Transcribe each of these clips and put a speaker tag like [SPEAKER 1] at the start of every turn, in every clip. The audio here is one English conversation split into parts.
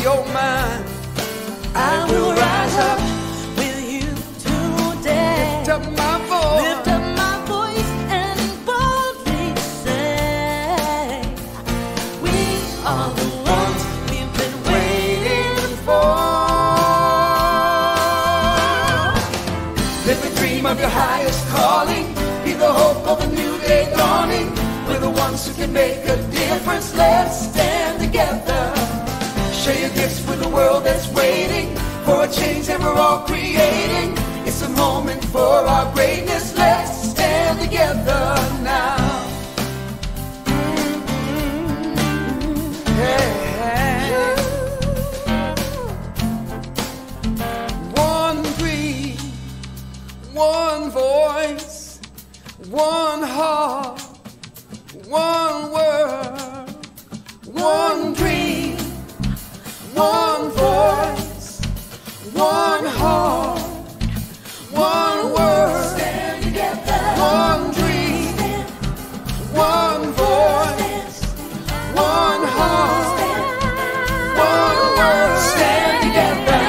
[SPEAKER 1] your mind.
[SPEAKER 2] I will rise up with you today.
[SPEAKER 1] Lift up my voice.
[SPEAKER 2] Lift up my voice and boldly say, we are the ones we've been waiting for.
[SPEAKER 1] Live the dream of your highest calling. Be the hope of a new day dawning. We're the ones who can make a difference. Let's stand together. Share your gifts with the world that's waiting for a change that we're all creating. It's a moment for our greatness. Let's stand together now. Hey. One dream, one voice, one heart, one word, one dream, one voice, one heart, one word.
[SPEAKER 2] Stand together.
[SPEAKER 1] One dream, one voice, one heart, one word. Stand together.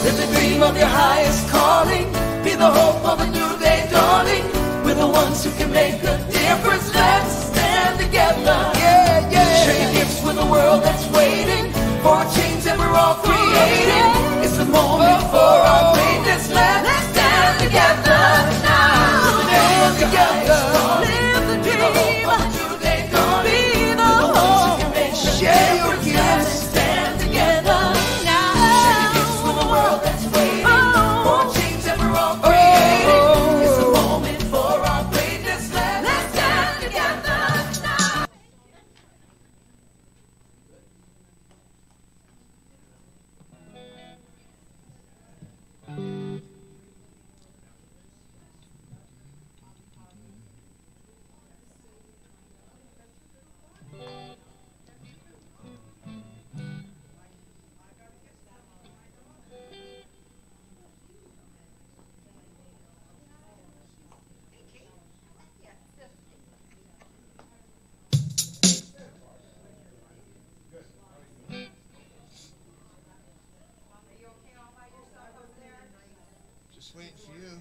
[SPEAKER 1] Live the dream of your highest calling. Be the hope of a new day dawning. We're the ones who can make a difference. Let's stand together. Yeah, yeah. Share your gifts with the world that's waiting for a change that we're all creating. It's the moment for our greatness. Let's stand together now. Stand together.
[SPEAKER 2] Live the dream.
[SPEAKER 1] Today, darling.
[SPEAKER 2] Be the hope.
[SPEAKER 1] Share your gifts.
[SPEAKER 2] Stand together now.
[SPEAKER 1] Share your gifts with the world that's waiting for a change that we're all creating. It's the moment for our greatness. Let's stand together now.
[SPEAKER 3] Just waiting for you.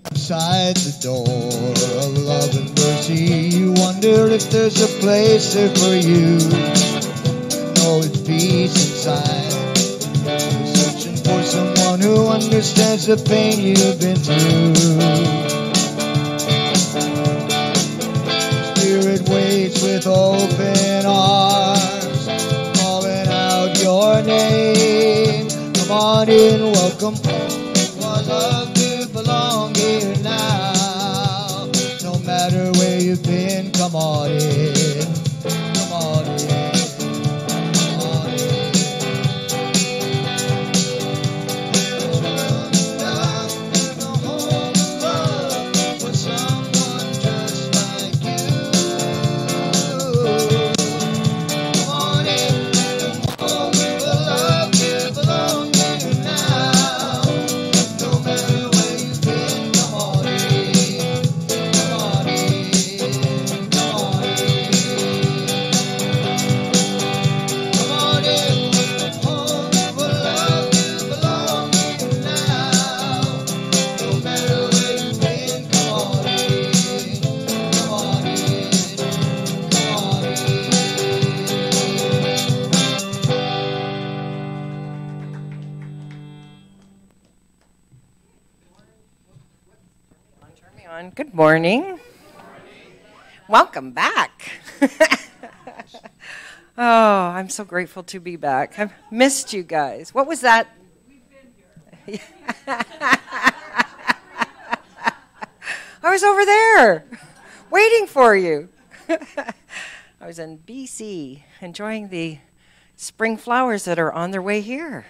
[SPEAKER 3] Outside the door of love and mercy, you wonder if there's a place there for you. No, it's peace inside. You're searching for someone who understands the pain you've been through. Spirit waits with open arms, calling out your name. Come on in, welcome home. One love to belong here now. No matter where you've been, come on in. Come on in. Come on in. There's room enough in the whole world for someone just like you. Come on in. Oh, we will love you belong here now. No matter where you've been, come on in. Come on in. Come on in. Come on in. Oh, we will love you belong here now. No matter where you've been, come on in. Come on in. Come on in.
[SPEAKER 4] Turn me on. Good morning. Welcome back. Oh, I'm so grateful to be back. I've missed you guys. What was that? I was over there waiting for you. I was in BC enjoying the spring flowers that are on their way here.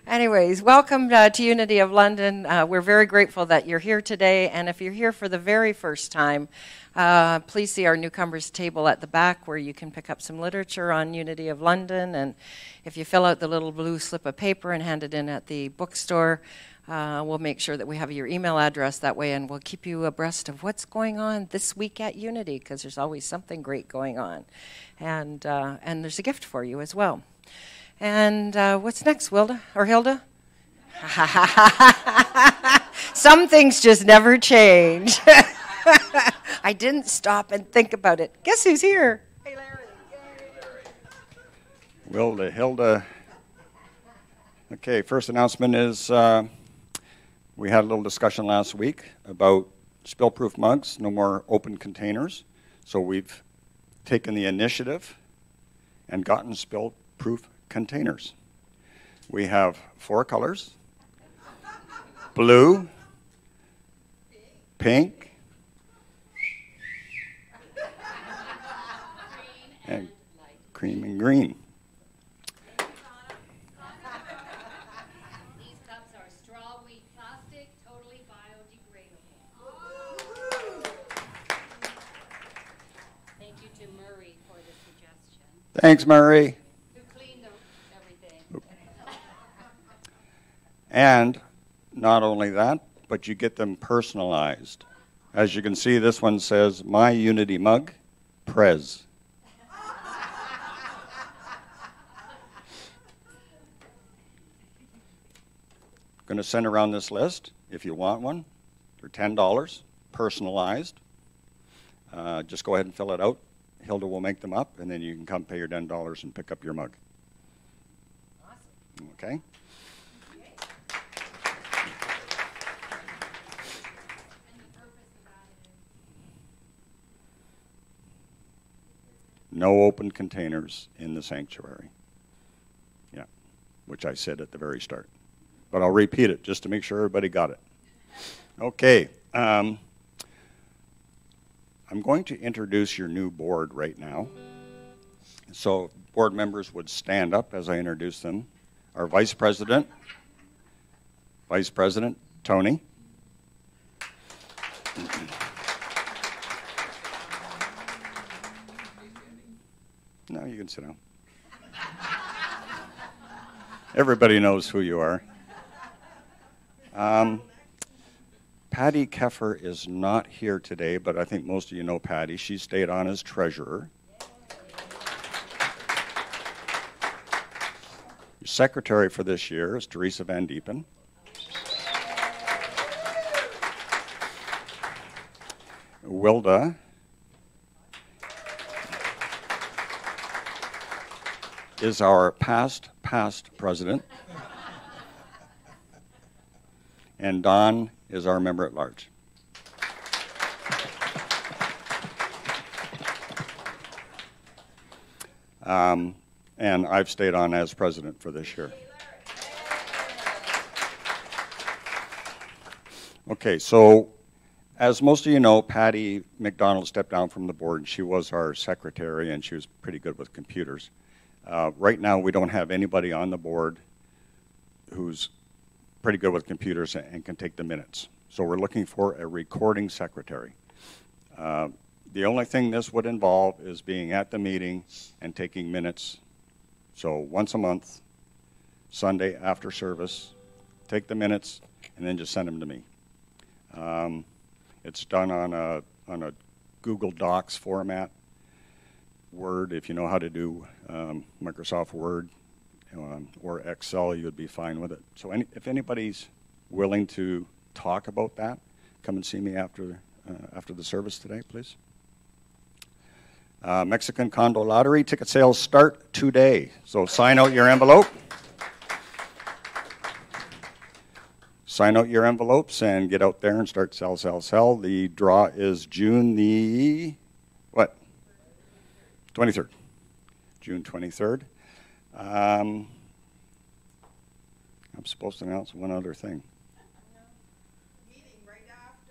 [SPEAKER 4] Anyways, welcome to Unity of London. We're very grateful that you're here today. And if you're here for the very first time, please see our newcomers table at the back where you can pick up some literature on Unity of London. And if you fill out the little blue slip of paper and hand it in at the bookstore, we'll make sure that we have your email address that way, and we'll keep you abreast of what's going on this week at Unity, because there's always something great going on. And there's a gift for you as well. And what's next, Wilda or Hilda? Some things just never change. I didn't stop and think about it. Guess who's here? Hey, Larry.
[SPEAKER 5] Wilda, Hilda. Okay, first announcement is we had a little discussion last week about spill-proof mugs, no more open containers. So we've taken the initiative and gotten spill-proof containers. We have 4 colors: blue, pink, and cream and green.
[SPEAKER 6] These cups are straw wheat plastic, totally biodegradable. Thank you to Murray for the suggestion.
[SPEAKER 5] Thanks, Murray. And not only that, but you get them personalized. As you can see, this one says, "My Unity Mug, Prez." Going to send around this list if you want one. They're $10, personalized. Just go ahead and fill it out. Hilda will make them up, and then you can come pay your $10 and pick up your mug. Awesome. Okay. No open containers in the sanctuary. Yeah, which I said at the very start. But I'll repeat it just to make sure everybody got it. Okay. I'm going to introduce your new board right now. So board members would stand up as I introduce them. Our Vice President, Tony. No, you can sit down. Everybody knows who you are. Patty Keffer is not here today, but I think most of you know Patty. She stayed on as treasurer. Your secretary for this year is Teresa Van Diepen. Wilda is our past president. And Don is our member at large. And I've stayed on as president for this year. Okay, so as most of you know, Patty McDonald stepped down from the board, and she was our secretary, and she was pretty good with computers. Right now, we don't have anybody on the board who's pretty good with computers and can take the minutes. So we're looking for a recording secretary. The only thing this would involve is being at the meeting and taking minutes. So once a month, Sunday after service, take the minutes and then just send them to me. It's done on a Google Docs format. Word, if you know how to do Microsoft Word or Excel, you would be fine with it. So if anybody's willing to talk about that, come and see me after the service today, please. Mexican Condo Lottery ticket sales start today. So sign out your envelope. Sign out your envelopes and get out there and start sell. The draw is June the, what? 23rd. June 23rd. I'm supposed to announce one other thing.
[SPEAKER 7] Meeting right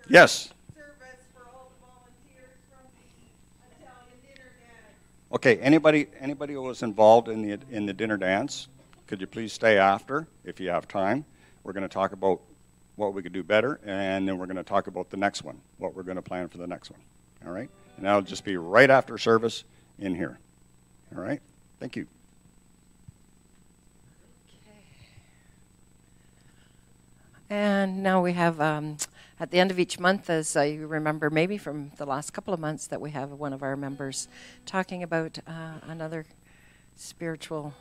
[SPEAKER 5] Yes.
[SPEAKER 1] service for all the volunteers from the Italian dinner dance.
[SPEAKER 5] Okay, anybody who was involved in the dinner dance, could you please stay after if you have time? We're going to talk about what we could do better, and then we're going to talk about the next one, what we're going to plan for the next one. All right? And that'll just be right after service in here. All right? Thank you.
[SPEAKER 4] And now we have, at the end of each month, as you remember maybe from the last couple of months, that we have one of our members talking about another spiritual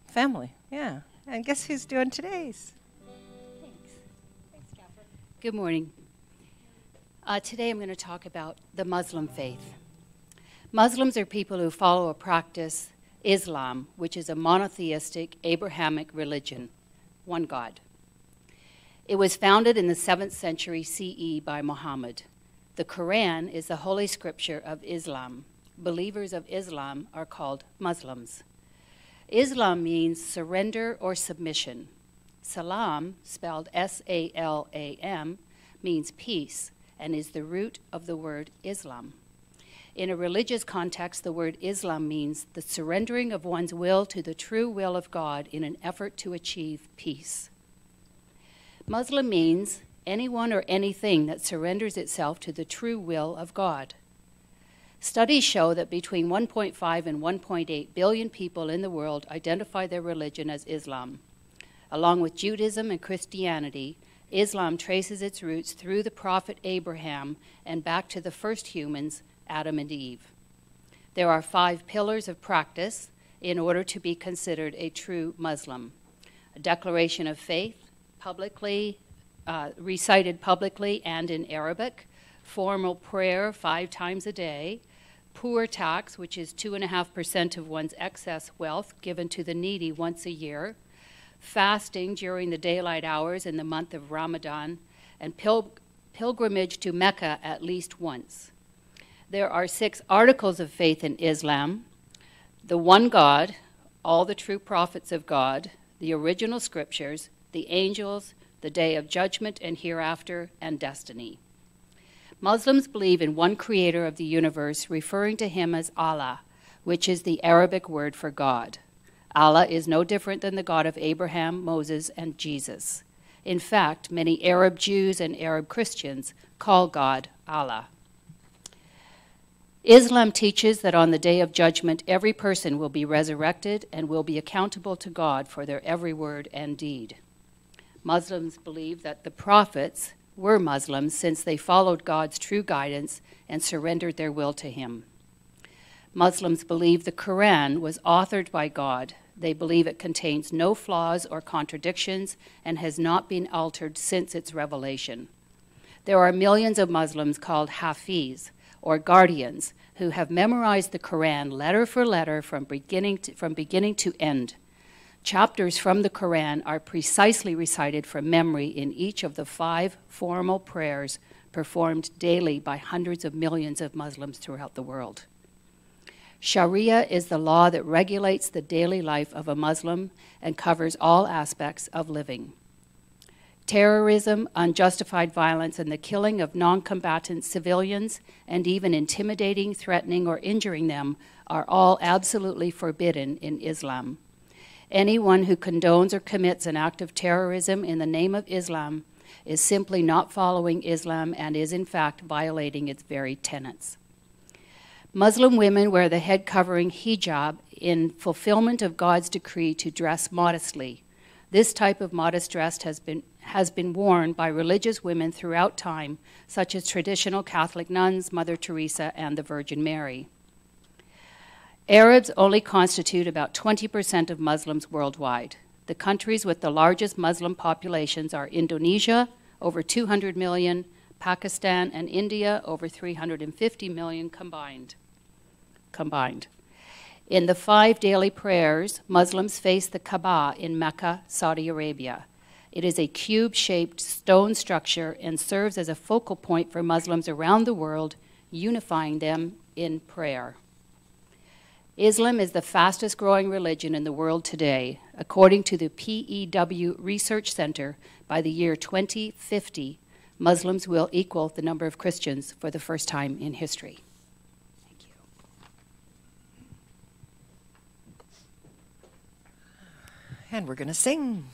[SPEAKER 4] family. Yeah. And guess who's doing today's?
[SPEAKER 7] Good morning. Today I'm going to talk about the Muslim faith. Muslims are people who follow a practice, Islam, which is a monotheistic Abrahamic religion, one God. It was founded in the 7th century CE by Muhammad. The Quran is the holy scripture of Islam. Believers of Islam are called Muslims. Islam means surrender or submission. Salam, spelled S-A-L-A-M, means peace and is the root of the word Islam. In a religious context, the word Islam means the surrendering of one's will to the true will of God in an effort to achieve peace. Muslim means anyone or anything that surrenders itself to the true will of God. Studies show that between 1.5 and 1.8 billion people in the world identify their religion as Islam. Along with Judaism and Christianity, Islam traces its roots through the prophet Abraham and back to the first humans, Adam and Eve. There are 5 pillars of practice in order to be considered a true Muslim: a declaration of faith, recited publicly and in Arabic, formal prayer 5 times a day, poor tax, which is 2.5% of one's excess wealth given to the needy once a year, fasting during the daylight hours in the month of Ramadan, and pilgrimage to Mecca at least once. There are 6 articles of faith in Islam: the one God, all the true prophets of God, the original scriptures, the angels, the day of judgment and hereafter, and destiny. Muslims believe in one creator of the universe, referring to him as Allah, which is the Arabic word for God. Allah is no different than the God of Abraham, Moses, and Jesus. In fact, many Arab Jews and Arab Christians call God Allah. Islam teaches that on the day of judgment, every person will be resurrected and will be accountable to God for their every word and deed. Muslims believe that the prophets were Muslims since they followed God's true guidance and surrendered their will to him. Muslims believe the Quran was authored by God. They believe it contains no flaws or contradictions and has not been altered since its revelation. There are millions of Muslims called Hafiz, or guardians, who have memorized the Quran letter for letter from beginning to end. Chapters from the Quran are precisely recited from memory in each of the 5 formal prayers performed daily by hundreds of millions of Muslims throughout the world. Sharia is the law that regulates the daily life of a Muslim and covers all aspects of living. Terrorism, unjustified violence, and the killing of non-combatant civilians, and even intimidating, threatening, or injuring them are all absolutely forbidden in Islam. Anyone who condones or commits an act of terrorism in the name of Islam is simply not following Islam and is in fact violating its very tenets. Muslim women wear the head covering hijab in fulfillment of God's decree to dress modestly. This type of modest dress has been worn by religious women throughout time, such as traditional Catholic nuns, Mother Teresa, and the Virgin Mary. Arabs only constitute about 20% of Muslims worldwide. The countries with the largest Muslim populations are Indonesia, over 200 million, Pakistan, and India, over 350 million combined. In the 5 daily prayers, Muslims face the Kaaba in Mecca, Saudi Arabia. It is a cube-shaped stone structure and serves as a focal point for Muslims around the world, unifying them in prayer. Islam is the fastest growing religion in the world today. According to the PEW Research Center, by the year 2050, Muslims will equal the number of Christians for the first time in history. Thank you.
[SPEAKER 4] And we're going to sing.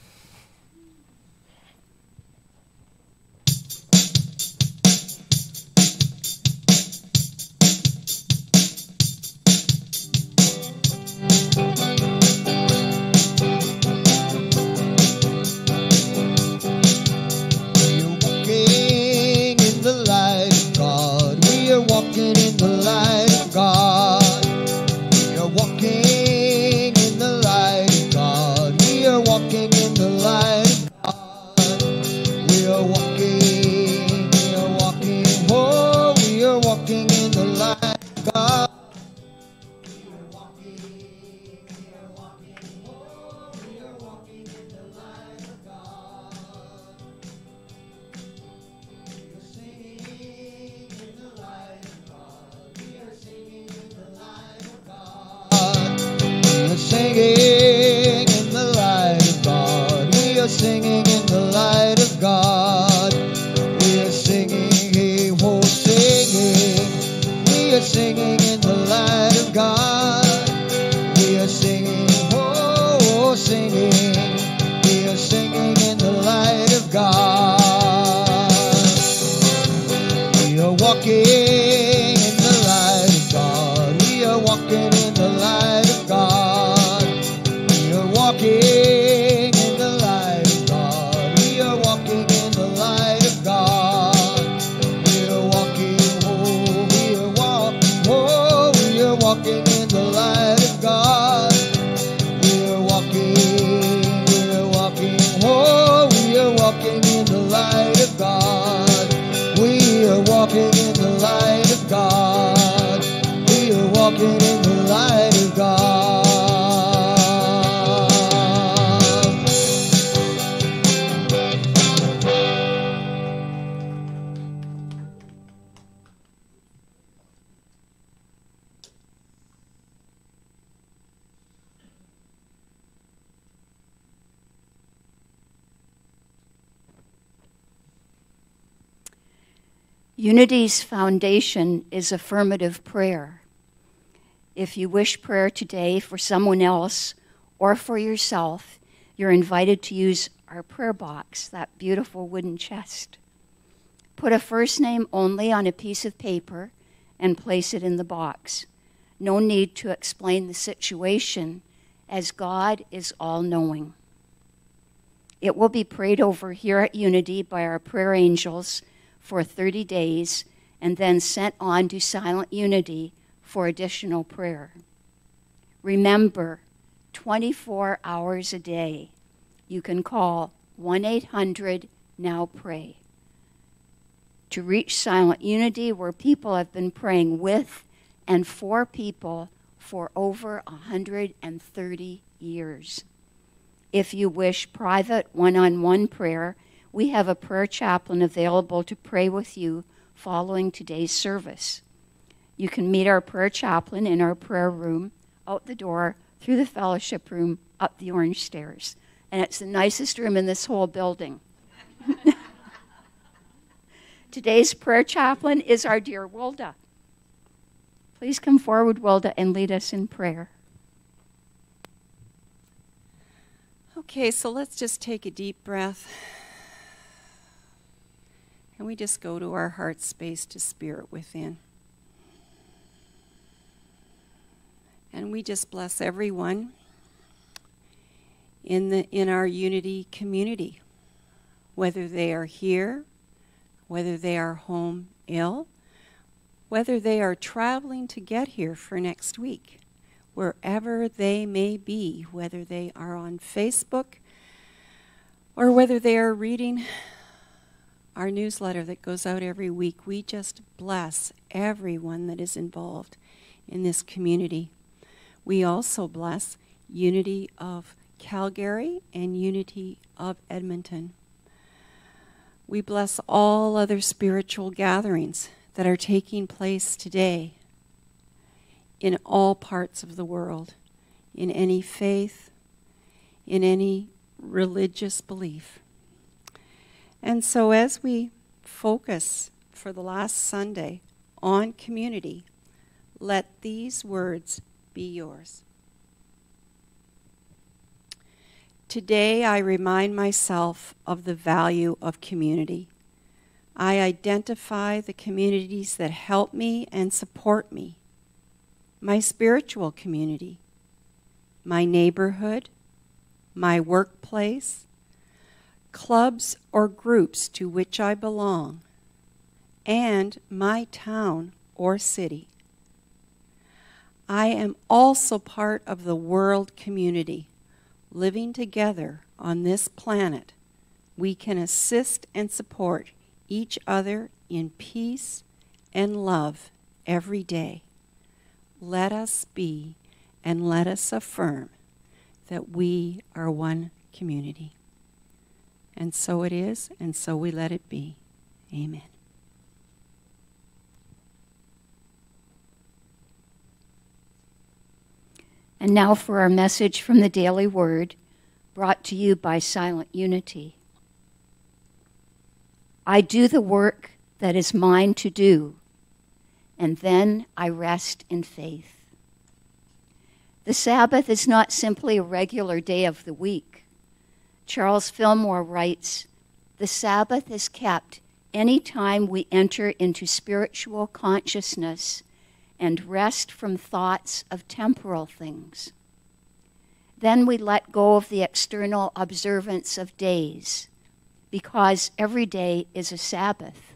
[SPEAKER 8] Unity's foundation is affirmative prayer. If you wish prayer today for someone else or for yourself, you're invited to use our prayer box, that beautiful wooden chest. Put a first name only on a piece of paper and place it in the box. No need to explain the situation, as God is all-knowing. It will be prayed over here at Unity by our prayer angels for 30 days and then sent on to Silent Unity for additional prayer. Remember, 24 hours a day, you can call 1-800-NOW-PRAY to reach Silent Unity, where people have been praying with and for people for over 130 years. If you wish private one-on-one prayer, we have a prayer chaplain available to pray with you following today's service. You can meet our prayer chaplain in our prayer room, out the door, through the fellowship room, up the orange stairs. And it's the nicest room in this whole building. Today's prayer chaplain is our dear Wilda. Please come forward, Wilda, and lead us in prayer.
[SPEAKER 9] Okay, so let's just take a deep breath. And we just go to our heart space to spirit within. And we just bless everyone in our Unity community, whether they are here, whether they are home ill, whether they are traveling to get here for next week, wherever they may be, whether they are on Facebook or whether they are reading our newsletter that goes out every week. We just bless everyone that is involved in this community. We also bless Unity of Calgary and Unity of Edmonton. We bless all other spiritual gatherings that are taking place today in all parts of the world, in any faith, in any religious belief. And so as we focus for the last Sunday on community, let these words be yours. Today I remind myself of the value of community. I identify the communities that help me and support me. My spiritual community, my neighborhood, my workplace, clubs or groups to which I belong, and my town or city. I am also part of the world community. Living together on this planet, we can assist and support each other in peace and love every day. Let us be and let us affirm that we are one community. And so it is, and so we let it be. Amen.
[SPEAKER 8] And now for our message from the Daily Word, brought to you by Silent Unity. I do the work that is mine to do, and then I rest in faith. The Sabbath is not simply a regular day of the week. Charles Fillmore writes, "The Sabbath is kept any time we enter into spiritual consciousness and rest from thoughts of temporal things. Then we let go of the external observance of days, because every day is a Sabbath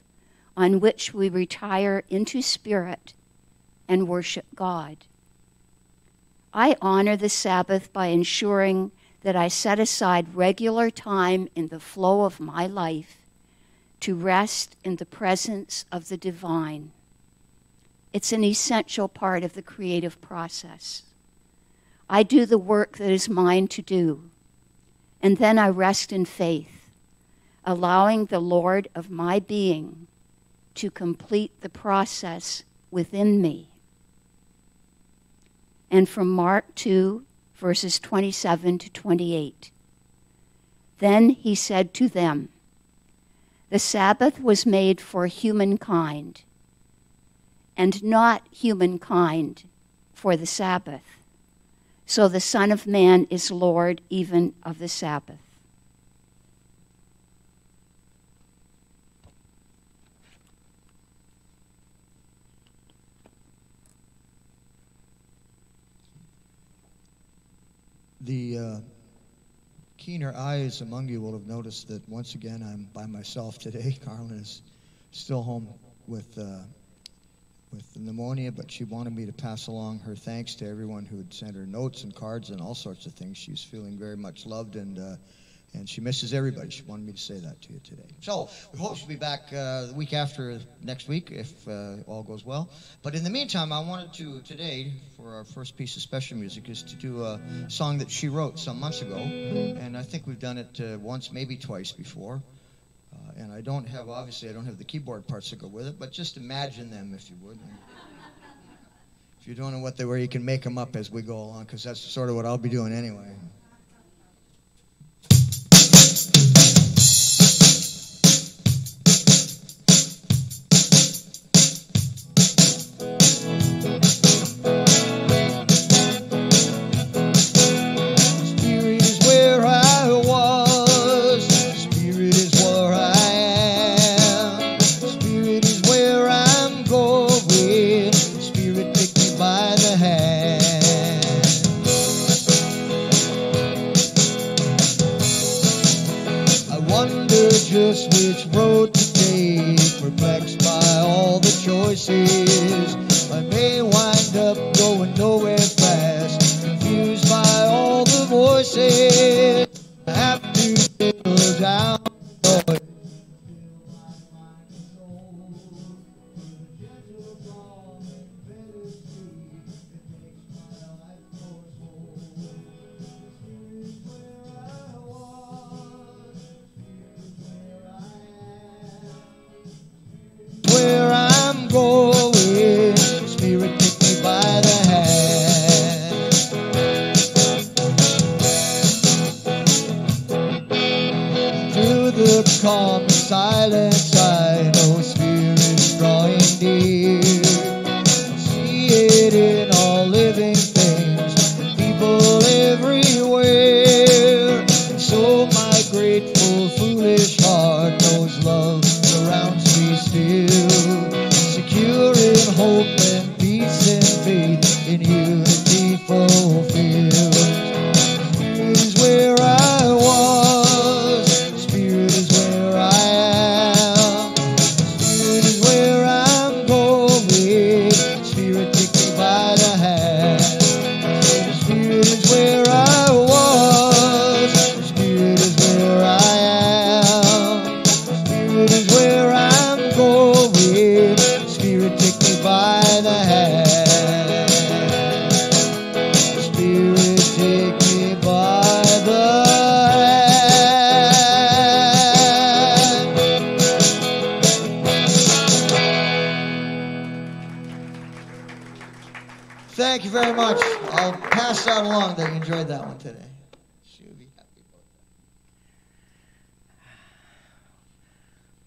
[SPEAKER 8] on which we retire into spirit and worship God. I honor the Sabbath by ensuring that I set aside regular time in the flow of my life to rest in the presence of the divine. It's an essential part of the creative process. I do the work that is mine to do, and then I rest in faith, allowing the Lord of my being to complete the process within me." And from Mark 2, verses 27 to 28. Then he said to them, "The Sabbath was made for humankind, and not humankind for the Sabbath. So the Son of Man is Lord even of the Sabbath."
[SPEAKER 3] The keener eyes among you will have noticed that once again I'm by myself today. Carlin is still home with pneumonia, but she wanted me to pass along her thanks to everyone who had sent her notes and cards and all sorts of things. She's feeling very much loved, and she misses everybody. She wanted me to say that to you today. So we hope she'll be back the week after next week if all goes well. But in the meantime, I wanted to today, for our first piece of special music, is to do a song that she wrote some months ago, and I think we've done it once, maybe twice before. And I don't have the keyboard parts that go with it, but just imagine them, if you would. If you don't know what they were, you can make them up as we go along, because that's sort of what I'll be doing anyway. Just which road to take, perplexed by all the choices. I may wind up going nowhere fast, confused by all the voices. I have to settle down. Where I'm going, Spirit, take me by the hand. Through calm and silence, I know Spirit is drawing near. See it in all living things, people everywhere. And so my grateful, foolish heart knows love surrounds me still, secure in hope and peace and faith, in unity fulfilled. Spirit is where I was, Spirit is where I am, Spirit is where I'm going, Spirit take me by the hand. Spirit is where I was, Spirit is where I am, Spirit is where I'm going, Spirit take me by the hand. Spirit take me by the hand. Thank you very much. I'll pass that along that you enjoyed that one today. She'll be happy about that.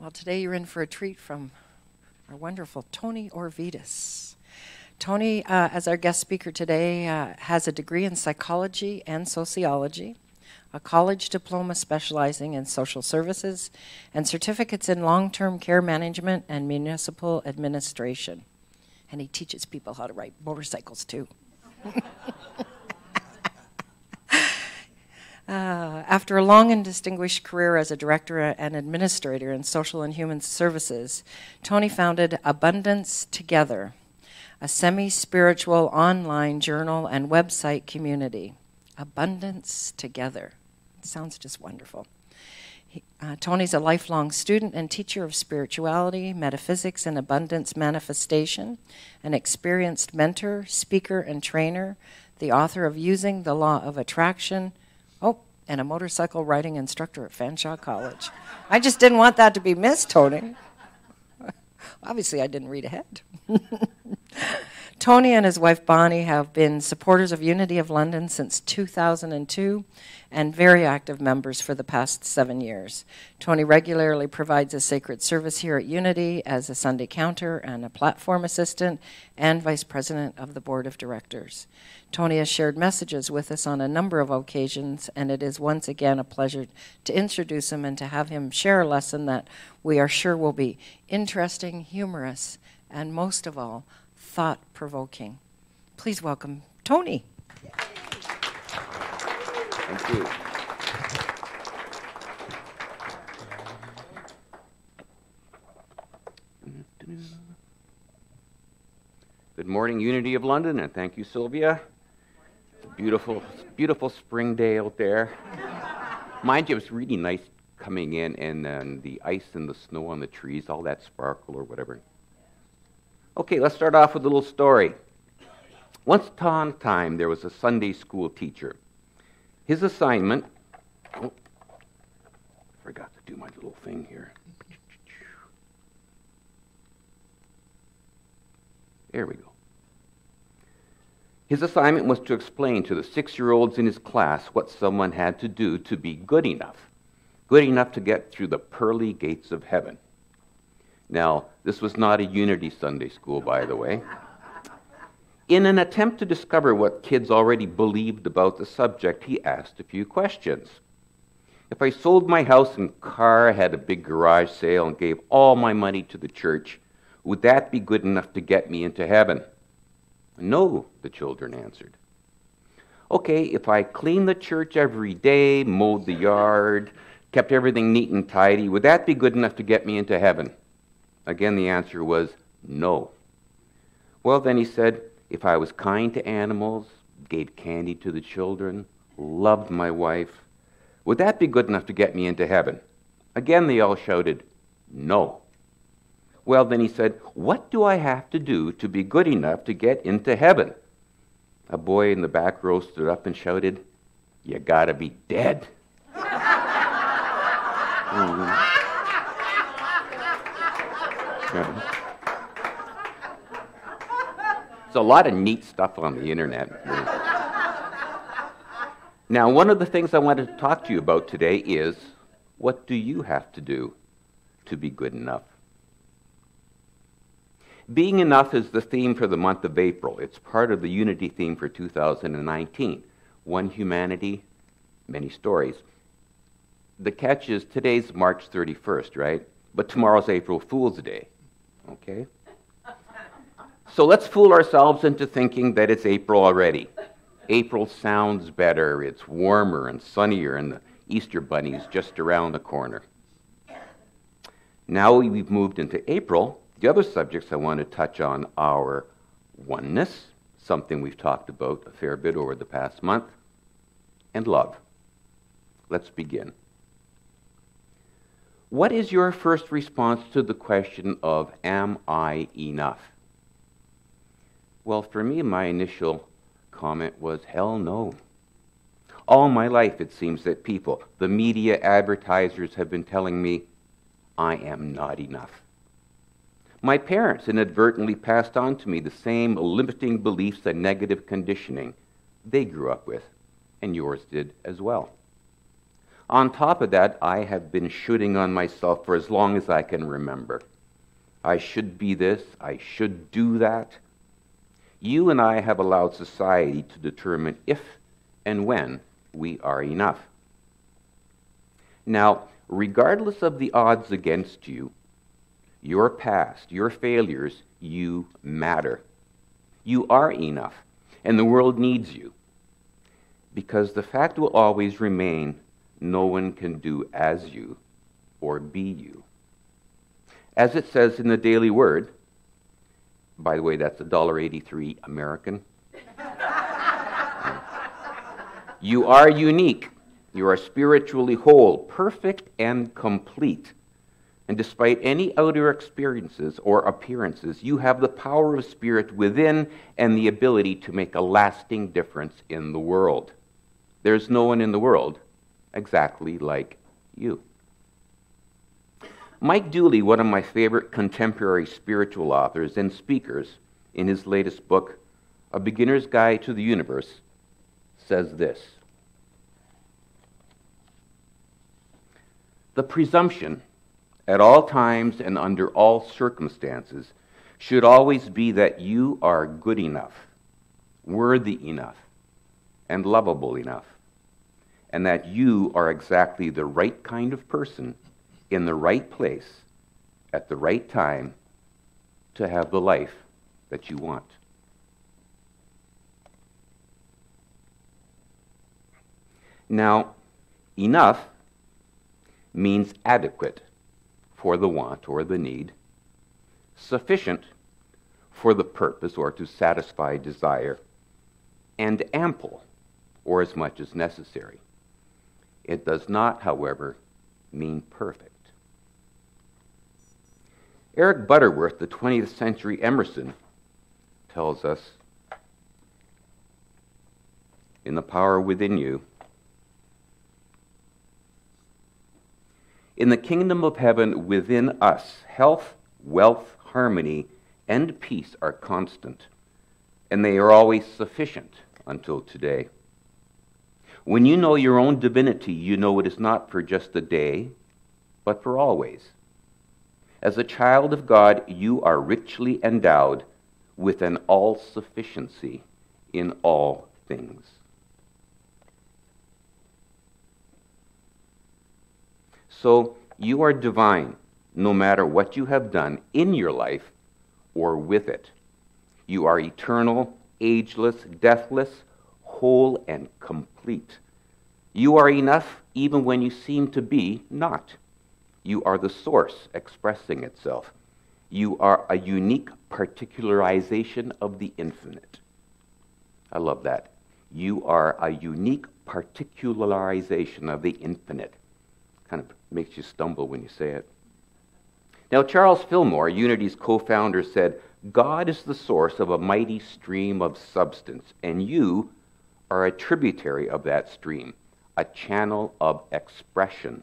[SPEAKER 4] Well, today you're in for a treat from our wonderful Tony Orvidas. Tony, as our guest speaker today, has a degree in psychology and sociology, a college diploma specializing in social services, and certificates in long-term care management and municipal administration. And he teaches people how to ride motorcycles, too. After a long and distinguished career as a director and administrator in social and human services, Tony founded Abundance Together, a semi-spiritual online journal and website community. Abundance Together. It sounds just wonderful. Tony's a lifelong student and teacher of spirituality, metaphysics, and abundance manifestation, an experienced mentor, speaker, and trainer, the author of Using the Law of Attraction, and a motorcycle riding instructor at Fanshawe College. I just didn't want that to be missed, Tony. Obviously, I didn't read ahead. Tony and his wife Bonnie have been supporters of Unity of London since 2002 and very active members for the past 7 years. Tony regularly provides a sacred service here at Unity as a Sunday counter and a platform assistant and vice president of the board of directors. Tony has shared messages with us on a number of occasions, and it is once again a pleasure to introduce him and to have him share a lesson that we are sure will be interesting, humorous, and most of all, thought-provoking. Please welcome Tony.
[SPEAKER 10] Thank you. Good morning, Unity of London, and thank you, Sylvia. It's a beautiful, beautiful spring day out there. Mind you, it was really nice coming in, and the ice and the snow on the trees, all that sparkle or whatever. Okay, let's start off with a little story. Once upon a time, there was a Sunday school teacher. His assignment, forgot to do my little thing here. There we go. His assignment was to explain to the 6-year-olds in his class what someone had to do to be good enough to get through the pearly gates of heaven. Now, this was not a Unity Sunday school, by the way. In an attempt to discover what kids already believed about the subject, he asked a few questions. If I sold my house and car, had a big garage sale, and gave all my money to the church, would that be good enough to get me into heaven? No, the children answered. Okay, if I cleaned the church every day, mowed the yard, kept everything neat and tidy, would that be good enough to get me into heaven? Again, the answer was no. Well, then he said, if I was kind to animals, gave candy to the children, loved my wife, would that be good enough to get me into heaven? Again, they all shouted, no. Well, then he said, what do I have to do to be good enough to get into heaven? A boy in the back row stood up and shouted, you gotta be dead. There's a lot of neat stuff on the internet. Now, one of the things I wanted to talk to you about today is What do you have to do to be good enough? Being enough is the theme for the month of April. It's part of the Unity theme for 2019. One humanity, many stories. The catch is today's March 31st, right? But tomorrow's April Fool's Day, okay? So let's fool ourselves into thinking that it's April already. April sounds better, it's warmer and sunnier, and the Easter Bunny's just around the corner. Now we've moved into April, the other subjects I want to touch on are oneness, something we've talked about a fair bit over the past month, and love. Let's begin. What is your first response to the question of, am I enough? Well, for me, my initial comment was, hell no. All my life, it seems that people, the media, advertisers have been telling me, I am not enough. My parents inadvertently passed on to me the same limiting beliefs and negative conditioning they grew up with, and yours did as well. On top of that, I have been shooting on myself for as long as I can remember. I should be this, I should do that. You and I have allowed society to determine if and when we are enough. Now, regardless of the odds against you, your past, your failures, you matter. You are enough, and the world needs you. Because the fact will always remain, no one can do as you or be you. As it says in the Daily Word, by the way, that's $1.83 American. You are unique. You are spiritually whole, perfect, and complete. And despite any outer experiences or appearances, you have the power of spirit within and the ability to make a lasting difference in the world. There's no one in the world exactly like you. Mike Dooley, one of my favorite contemporary spiritual authors and speakers, in his latest book, A Beginner's Guide to the Universe, says this: the presumption at all times and under all circumstances should always be that you are good enough, worthy enough, and lovable enough, and that you are exactly the right kind of person in the right place at the right time to have the life that you want. Now, enough means adequate for the want or the need, sufficient for the purpose or to satisfy desire, and ample or as much as necessary. It does not, however, mean perfect. Eric Butterworth, the 20th century Emerson, tells us, in The Power Within You, in the kingdom of heaven within us, health, wealth, harmony, and peace are constant, and they are always sufficient until today. When you know your own divinity, you know it is not for just a day, but for always. As a child of God, you are richly endowed with an all-sufficiency in all things. So you are divine no matter what you have done in your life or with it. You are eternal, ageless, deathless, whole, and complete. You are enough even when you seem to be not. You are the source expressing itself. You are a unique particularization of the infinite. I love that. You are a unique particularization of the infinite. Kind of makes you stumble when you say it. Now, Charles Fillmore, Unity's co-founder, said, God is the source of a mighty stream of substance, and you are a tributary of that stream, a channel of expression.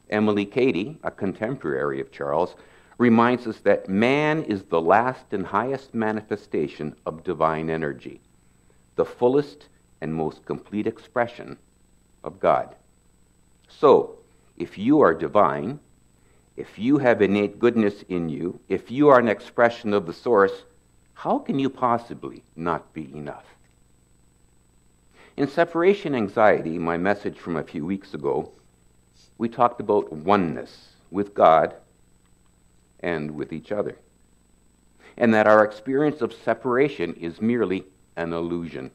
[SPEAKER 10] Emily Cady, a contemporary of Charles, reminds us that man is the last and highest manifestation of divine energy, the fullest and most complete expression of God. So, if you are divine, if you have innate goodness in you, if you are an expression of the source, how can you possibly not be enough? In separation anxiety, my message from a few weeks ago, we talked about oneness with God and with each other, and that our experience of separation is merely an illusion.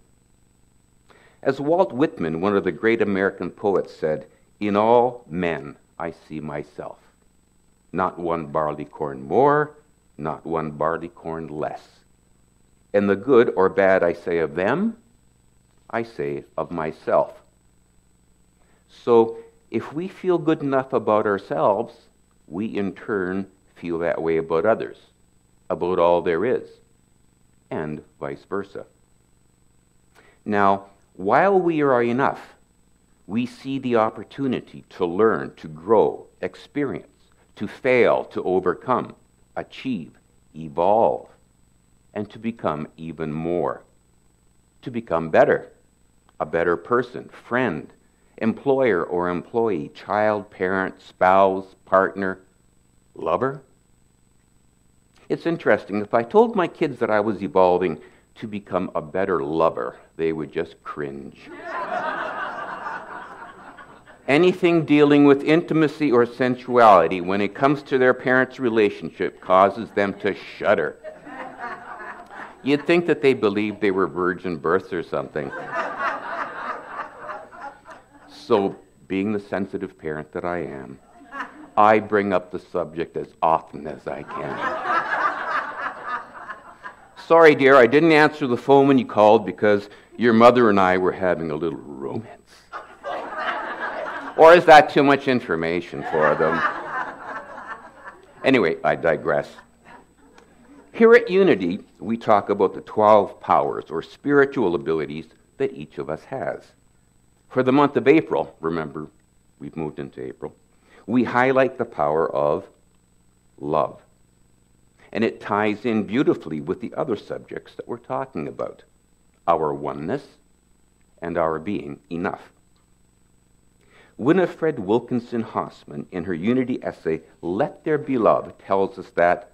[SPEAKER 10] As Walt Whitman, one of the great American poets, said, "In all men I see myself, not one barleycorn more, not one barleycorn less. And the good or bad I say of them, I say of myself." So if we feel good enough about ourselves, we in turn feel that way about others, about all there is, and vice versa. Now, while we are enough, we see the opportunity to learn, to grow, experience, to fail, to overcome, achieve, evolve, and to become even more, to become better, a better person, friend, employer or employee, child, parent, spouse, partner, lover. It's interesting, if I told my kids that I was evolving to become a better lover, they would just cringe. Anything dealing with intimacy or sensuality when it comes to their parents' relationship causes them to shudder. You'd think that they believed they were virgin births or something. So, being the sensitive parent that I am, I bring up the subject as often as I can. "Sorry, dear, I didn't answer the phone when you called because your mother and I were having a little romance." Or is that too much information for them? Anyway, I digress. Here at Unity, we talk about the 12 powers or spiritual abilities that each of us has. For the month of April, remember, we've moved into April, we highlight the power of love. And it ties in beautifully with the other subjects that we're talking about, our oneness and our being enough. Winifred Wilkinson Hossman, in her Unity essay, "Let There Be Love," tells us that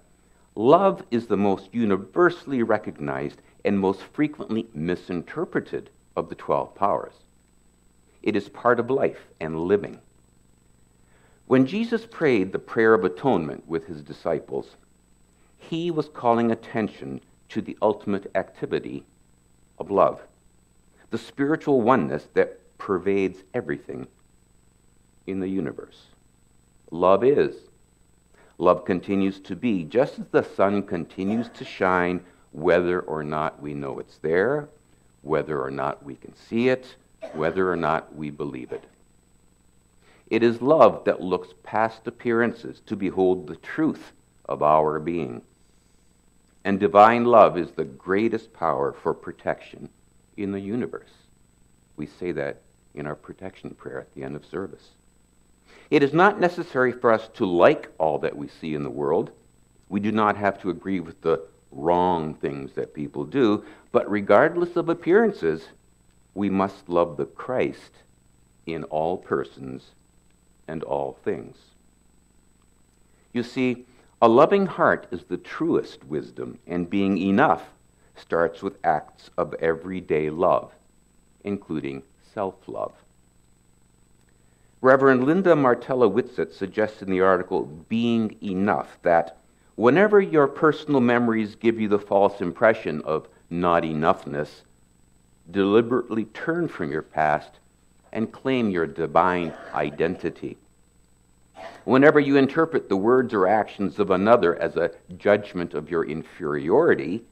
[SPEAKER 10] love is the most universally recognized and most frequently misinterpreted of the 12 powers. It is part of life and living. When Jesus prayed the prayer of atonement with his disciples, he was calling attention to the ultimate activity of love, the spiritual oneness that pervades everything in the universe. Love is. Love continues to be, just as the sun continues to shine, whether or not we know it's there, whether or not we can see it, whether or not we believe it. It is love that looks past appearances to behold the truth of our being. And divine love is the greatest power for protection in the universe. We say that in our protection prayer at the end of service. It is not necessary for us to like all that we see in the world. We do not have to agree with the wrong things that people do, but regardless of appearances, we must love the Christ in all persons and all things. You see, a loving heart is the truest wisdom, and being enough starts with acts of everyday love, including self-love. Reverend Linda Martella Whitsett suggests in the article Being Enough that whenever your personal memories give you the false impression of not enoughness, deliberately turn from your past and claim your divine identity. Whenever you interpret the words or actions of another as a judgment of your inferiority,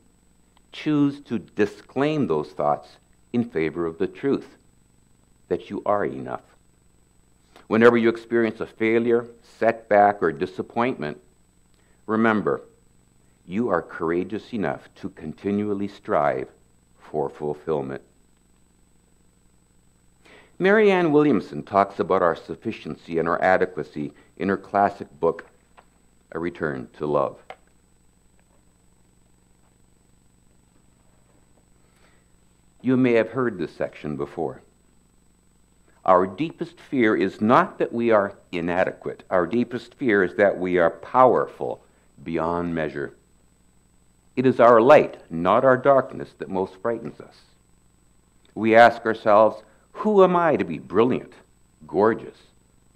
[SPEAKER 10] choose to disclaim those thoughts in favor of the truth, that you are enough. Whenever you experience a failure, setback, or disappointment, remember, you are courageous enough to continually strive for fulfillment. Marianne Williamson talks about our sufficiency and our adequacy in her classic book, A Return to Love. You may have heard this section before. Our deepest fear is not that we are inadequate. Our deepest fear is that we are powerful beyond measure. It is our light, not our darkness, that most frightens us. We ask ourselves, who am I to be brilliant, gorgeous,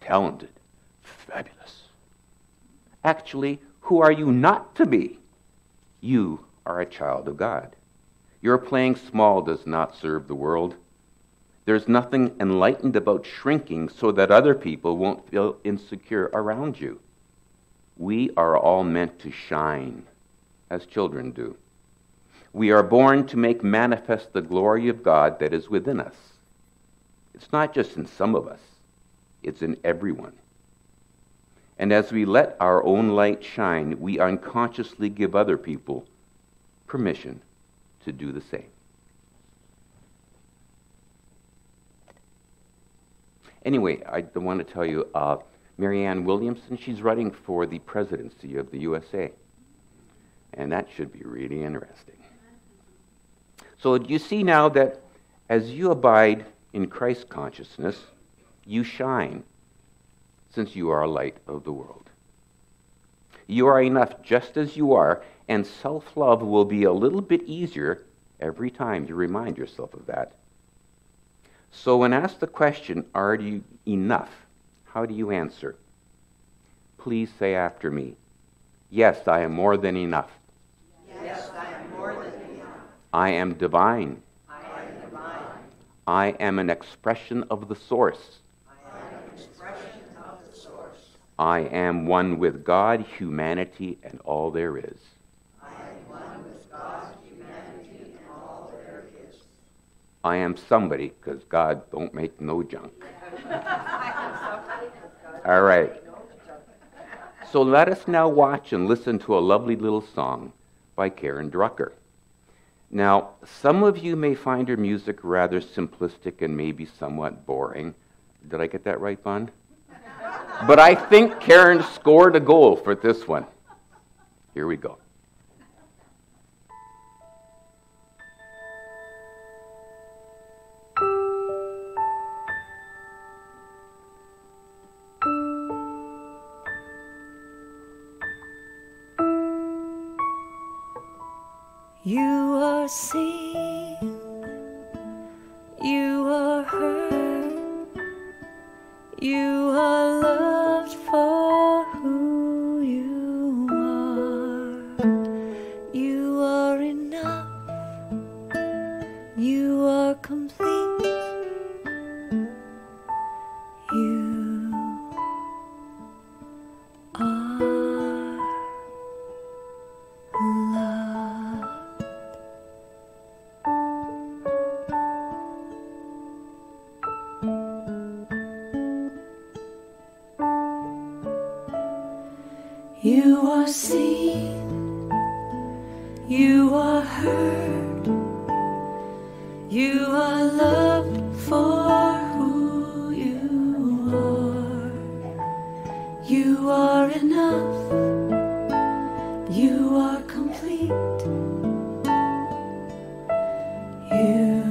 [SPEAKER 10] talented, fabulous? Actually, who are you not to be? You are a child of God. Your playing small does not serve the world. There's nothing enlightened about shrinking so that other people won't feel insecure around you. We are all meant to shine, as children do. We are born to make manifest the glory of God that is within us. It's not just in some of us, it's in everyone. And as we let our own light shine, we unconsciously give other people permission to do the same. Anyway, I want to tell you, Marianne Williamson, she's running for the presidency of the USA. And that should be really interesting. So you see now that as you abide in Christ consciousness, you shine, since you are a light of the world. You are enough just as you are, and self-love will be a little bit easier every time you remind yourself of that. So when asked the question, are you enough? How do you answer? Please say after me, yes, I am more than enough.
[SPEAKER 11] Yes, I am more than enough.
[SPEAKER 10] I am divine.
[SPEAKER 11] I am divine.
[SPEAKER 10] I am an expression of the source.
[SPEAKER 11] I am an expression of the source.
[SPEAKER 10] I am one with God, humanity, and all there is.
[SPEAKER 11] I am one with God, humanity, and all there is.
[SPEAKER 10] I am somebody, because God don't make no junk. All right. So let us now watch and listen to a lovely little song by Karen Drucker. Now, some of you may find her music rather simplistic and maybe somewhat boring. Did I get that right, Bun? But I think Karen scored a goal for this one. Here we go.
[SPEAKER 2] You are seen, you are heard, you are loved for who you are. You are enough, you are complete, you are love. You are seen, you are heard, you are loved for who you are. You are enough, you are complete, you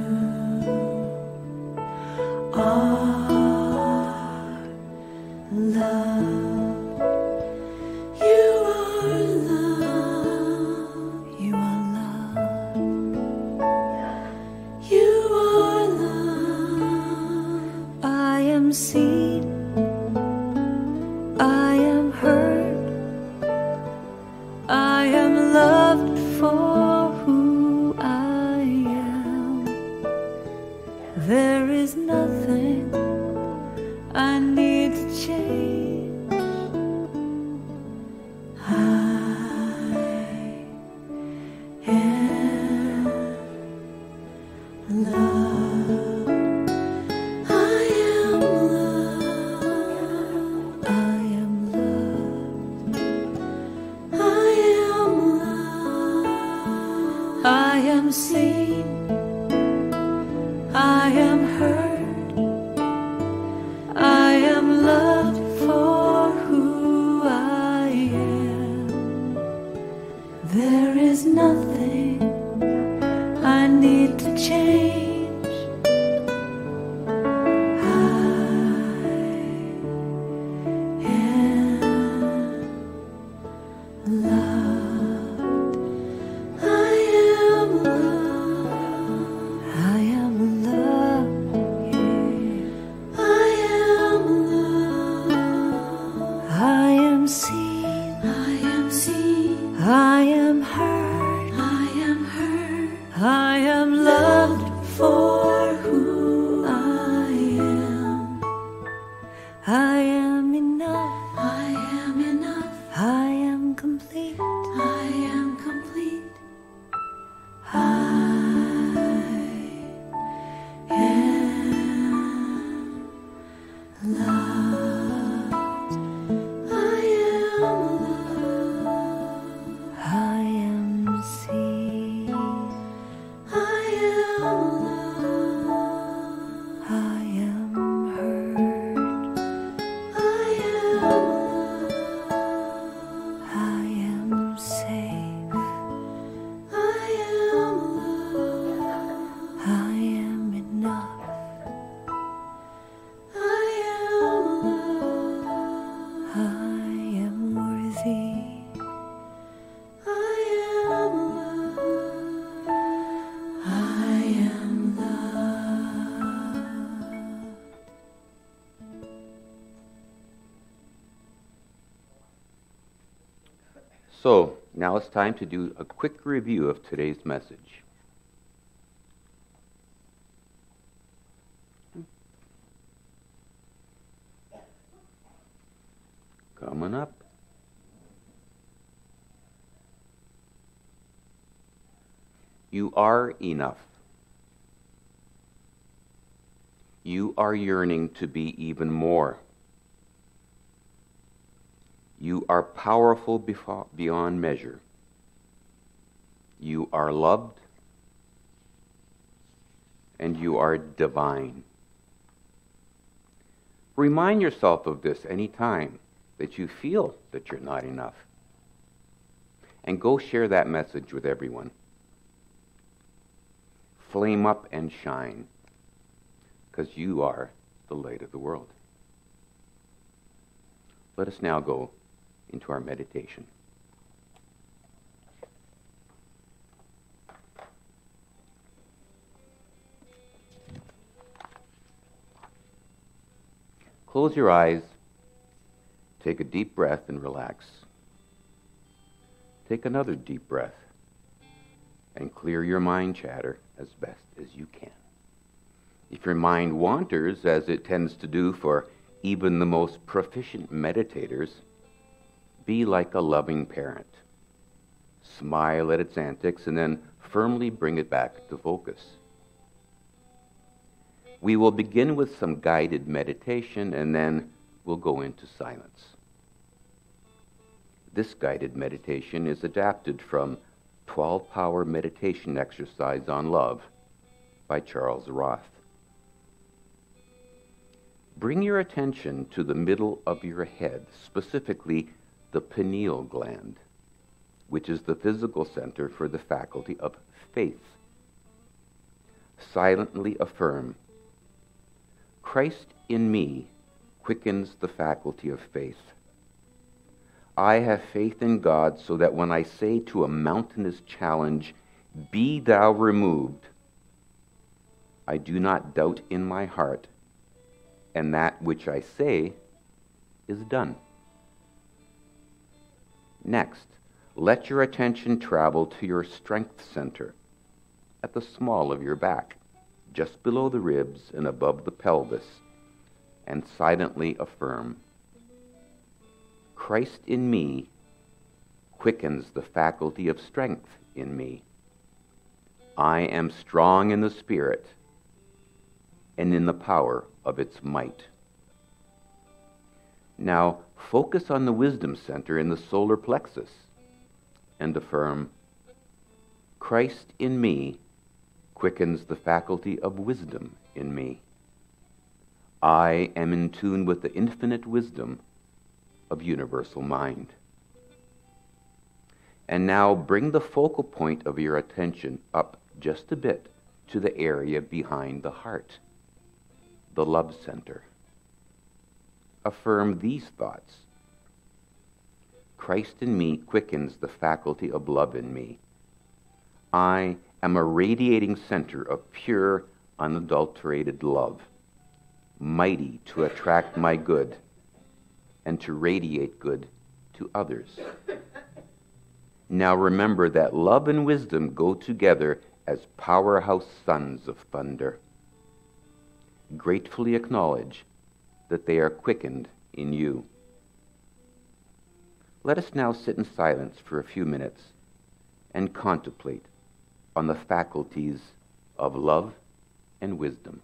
[SPEAKER 2] are love. You are love, you are love, you are love. I am seen, I am heard, I am loved for who I am. There is nothing I need to change. Love, I am love.
[SPEAKER 10] So, now it's time to do a quick review of today's message. Coming up. You are enough. You are yearning to be even more. You are powerful beyond measure. You are loved, and you are divine. Remind yourself of this any time that you feel that you're not enough. And go share that message with everyone. Flame up and shine, because you are the light of the world. Let us now go into our meditation. Close your eyes, take a deep breath and relax. Take another deep breath and clear your mind chatter as best as you can. If your mind wanders, as it tends to do for even the most proficient meditators, be like a loving parent. Smile at its antics and then firmly bring it back to focus. We will begin with some guided meditation and then we'll go into silence. This guided meditation is adapted from 12-Power Meditation Exercise on Love by Charles Roth. Bring your attention to the middle of your head, specifically the pineal gland, which is the physical center for the faculty of faith. Silently affirm, Christ in me quickens the faculty of faith. I have faith in God so that when I say to a mountainous challenge, be thou removed, I do not doubt in my heart, and that which I say is done. Next, let your attention travel to your strength center at the small of your back, just below the ribs and above the pelvis, and silently affirm, Christ in me quickens the faculty of strength in me. I am strong in the Spirit and in the power of its might. Now, focus on the wisdom center in the solar plexus and affirm, Christ in me quickens the faculty of wisdom in me. I am in tune with the infinite wisdom of universal mind. And now bring the focal point of your attention up just a bit to the area behind the heart, the love center. Affirm these thoughts. Christ in me quickens the faculty of love in me. I am a radiating center of pure, unadulterated love, mighty to attract my good and to radiate good to others. Now remember that love and wisdom go together as powerhouse sons of thunder. Gratefully acknowledge that they are quickened in you. Let us now sit in silence for a few minutes and contemplate on the faculties of love and wisdom.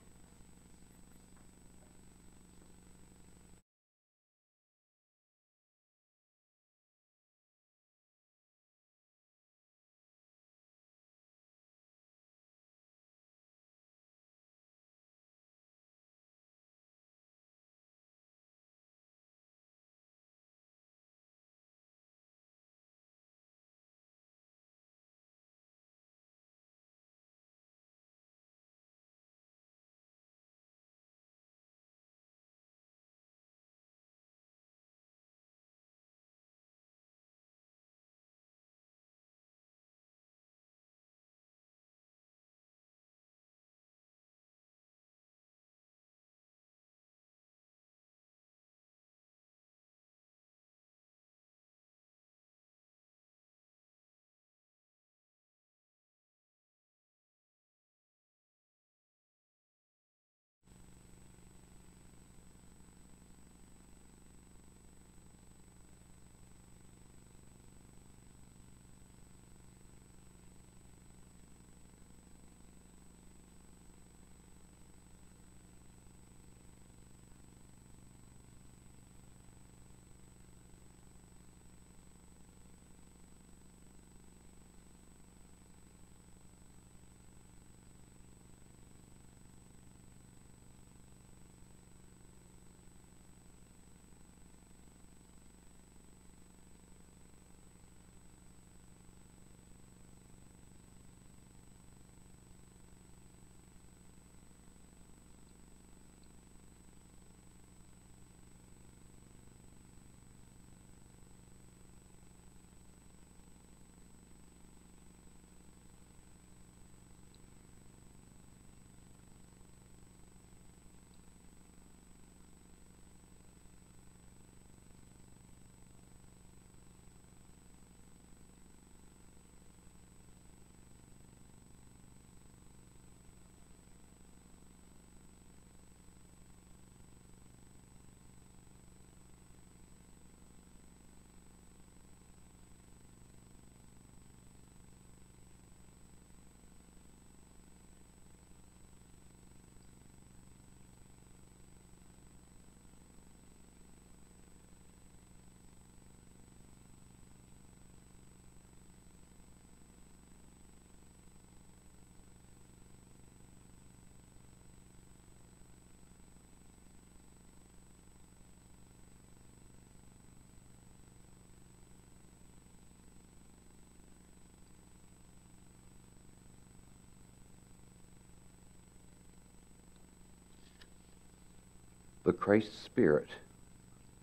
[SPEAKER 10] The Christ Spirit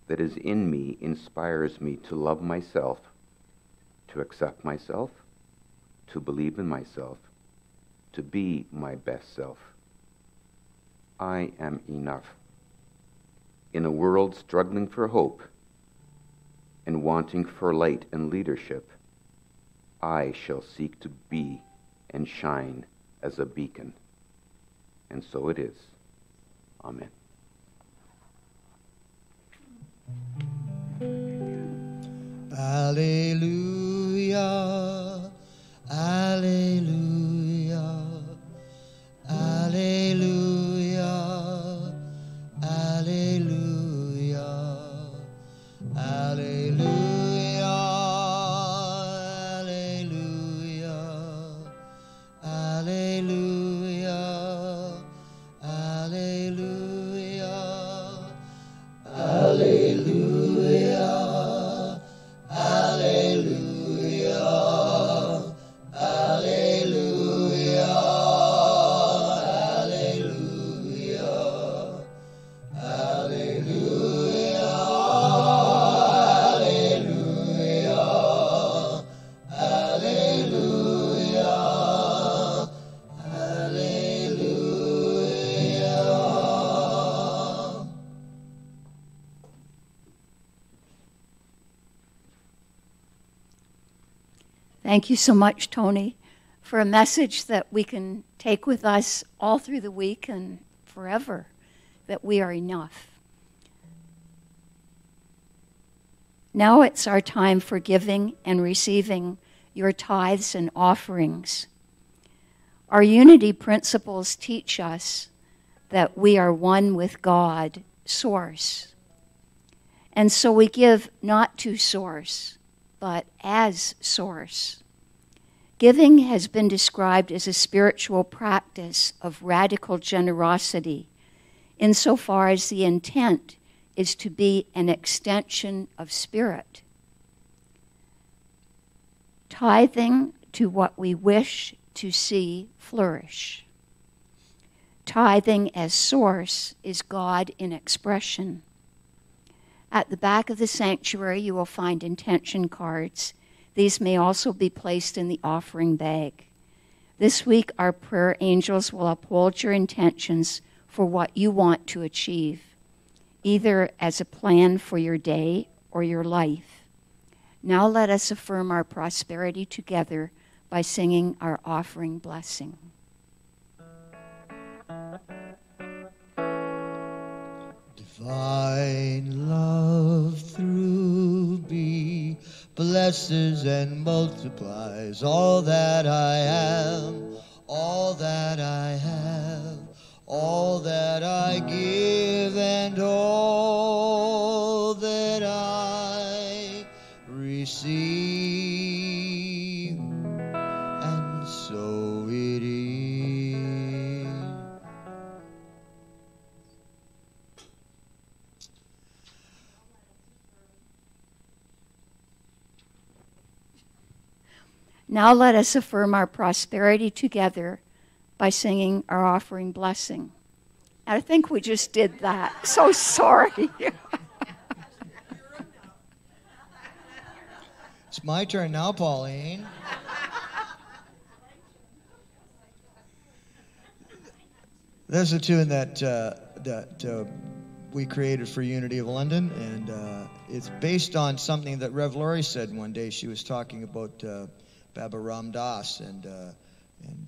[SPEAKER 10] that is in me inspires me to love myself, to accept myself, to believe in myself, to be my best self. I am enough. In a world struggling for hope and wanting for light and leadership, I shall seek to be and shine as a beacon. And so it is. Amen.
[SPEAKER 3] Alleluia, alleluia, alleluia, alleluia, alleluia, alleluia, alleluia, alleluia, alleluia.
[SPEAKER 8] Thank you so much, Tony, for a message that we can take with us all through the week and forever, that we are enough. Now it's our time for giving and receiving your tithes and offerings. Our unity principles teach us that we are one with God, Source. And so we give not to Source, but as Source. Giving has been described as a spiritual practice of radical generosity, insofar as the intent is to be an extension of spirit. Tithing to what we wish to see flourish. Tithing as source is God in expression. At the back of the sanctuary, you will find intention cards. These may also be placed in the offering bag. This week, our prayer angels will uphold your intentions for what you want to achieve, either as a plan for your day or your life. Now let us affirm our prosperity together by singing our offering blessing.
[SPEAKER 3] Divine love through me blesses and multiplies all that I am, all that I have, all that I give, and all that I receive. And so it is.
[SPEAKER 8] Now let us affirm our prosperity together by singing our offering blessing. I think we just did that. So sorry.
[SPEAKER 3] It's my turn now, Pauline. There's a tune that we created for Unity of London, and it's based on something that Rev Laurie said one day. She was talking about Baba Ram Das and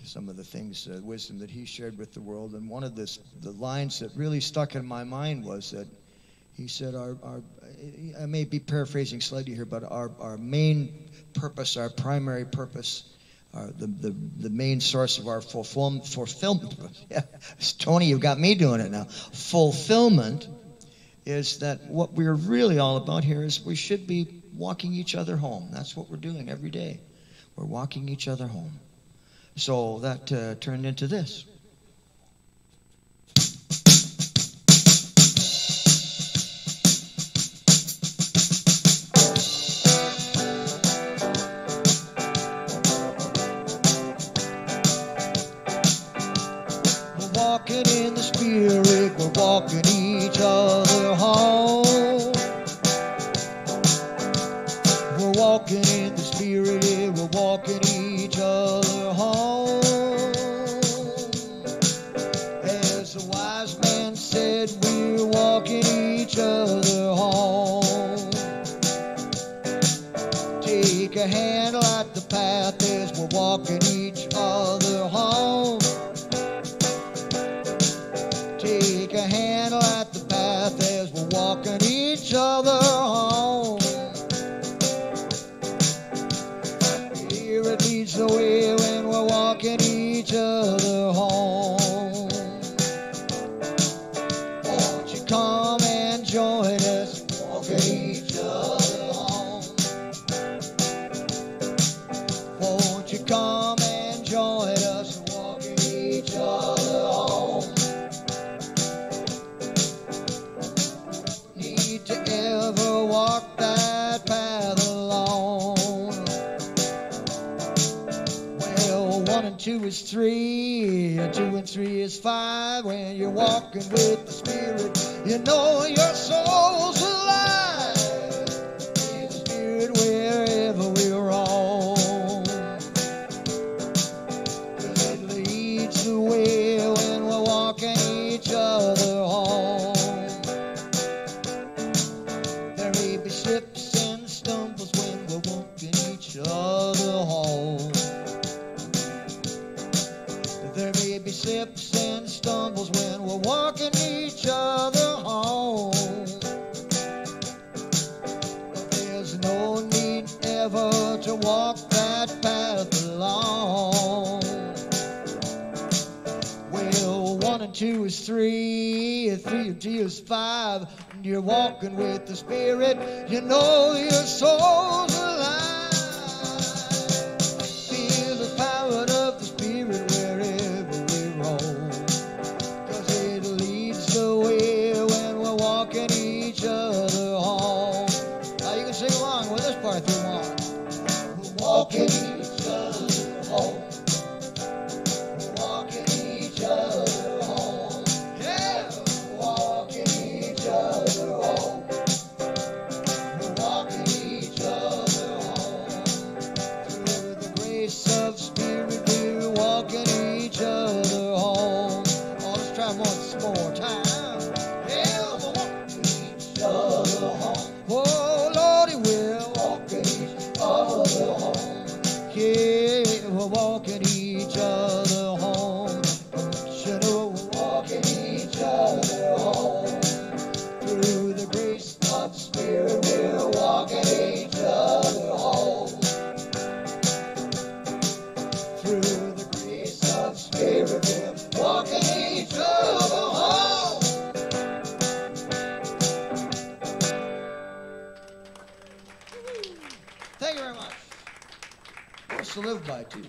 [SPEAKER 3] some of the things, wisdom that he shared with the world. And one of the lines that really stuck in my mind was that he said, I may be paraphrasing slightly here, but our main purpose, our primary purpose, the main source of our fulfillment, yeah, Tony, you've got me doing it now, fulfillment is that what we're really all about here is we should be walking each other home. That's what we're doing every day. We're walking each other home. So that turned into this. We're walking in the Spirit, we're walking each other a handle at the path as we're walking each other home. Take a handle at the path as we're walking each other home. Spirit leads the way when we're walking each other home. Won't you come and join us, walking each other home? Won't you come and join us, walking each other home? Need to ever walk that path alone? Well, 1 and 2 is 3, and 2 and 3 is 5. When you're walking with the Spirit, you know your soul's alive. In the Spirit wherever we roam. 'Cause it leads the way when we're walking each other home. There may be slips and stumbles when we're walking each other home. There may be slips and stumbles when we're walking each other home. But there's no need ever to walk that path alone. Well, 1 and 2 is 3, 3 and 2 is 5. And you're walking with the Spirit, you know your soul's alive. Feel the power of the Spirit wherever we roam. 'Cause it leads the way when we're walking each other home. Now you can sing along with this part if you want. We're walking each other home. We're walking each other home. Yeah, we're walking each other home. We're walking each other home. Through the grace of Spirit, we're walking each other home. Oh, let's try once more time. Yeah, we're walking each other home. Oh, Lordy, we're walking each other home. Yeah, we're walking each other home. Don't you know we're walking each other home? Through the grace of Spirit, we're walking each other home. Through the grace of Spirit, we're walking each other home. Thank you very much. What's to live by, too?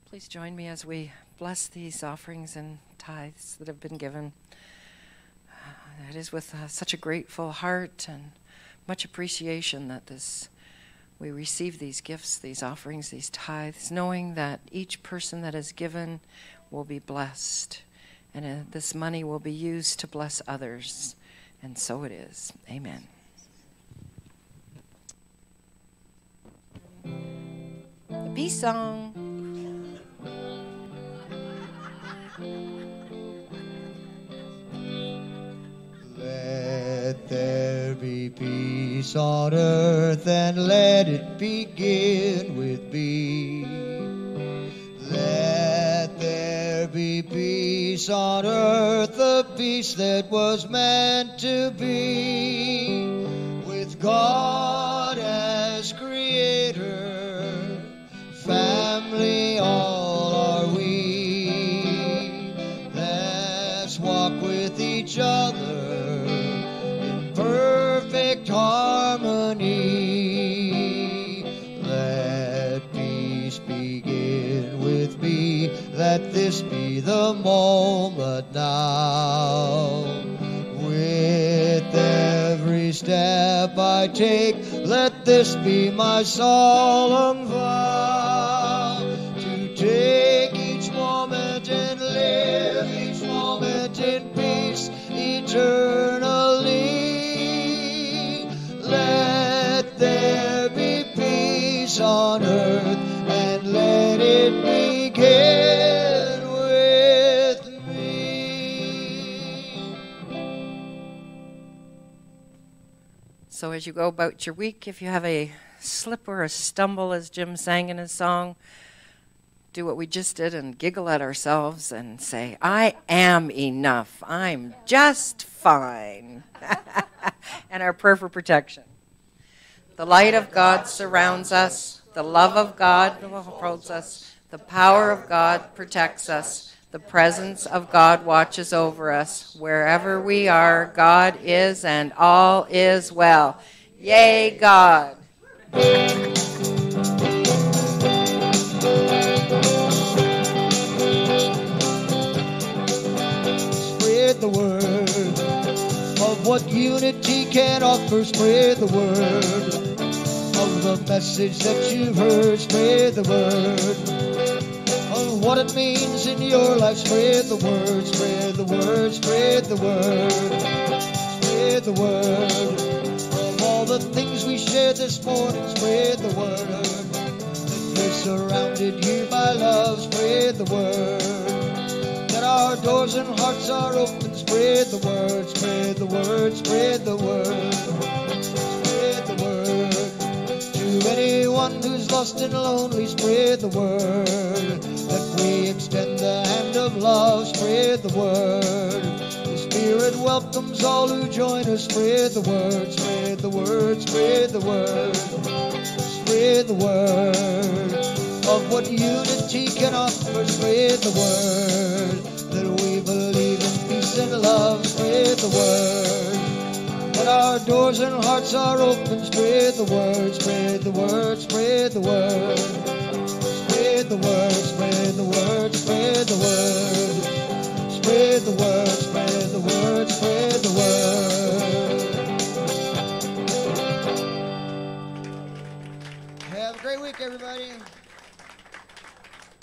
[SPEAKER 4] Please join me as we bless these offerings and tithes that have been given. It is with such a grateful heart and much appreciation that we receive these gifts, these offerings, these tithes, knowing that each person that is given will be blessed, and this money will be used to bless others. And so it is. Amen. The peace song.
[SPEAKER 3] Let there be peace on earth, and let it begin with me. Let there be peace on earth, the peace that was meant to be. With God as creator, family all are we. Let's walk with each other in perfect harmony. Let peace begin with me. Let this be the moment now. With every step I take, let this be my solemn vow. To take each moment and live each moment in peace eternally. Let there be peace on earth, and let it begin
[SPEAKER 4] as you go about your week, if you have a slip or a stumble, as Jim sang in his song, do what we just did and giggle at ourselves and say, I am enough. I'm just fine. And our prayer for protection. The light of God surrounds us. The love of God upholds us. The power of God protects us. The presence of God watches over us. Wherever we are, God is, and all is well. Yay, God.
[SPEAKER 3] Spread the word of what unity can offer. Spread the word of the message that you've heard. Spread the word of what it means in your life. Spread the word, spread the word, spread the word. Spread the word of all the things we shared this morning. Spread the word that we're surrounded here by love. Spread the word that our doors and hearts are open. Spread the word, spread the word, spread the word. Spread the word to anyone who's lost and lonely. Spread the word that we extend the hand of love. Spread the word. The Spirit welcomes all who join us. Spread the word, spread the word, spread the word. Spread the word of what unity can offer. Spread the word that we believe in peace and love. Spread the word that our doors and hearts are open. Spread the word, spread the word, spread the word.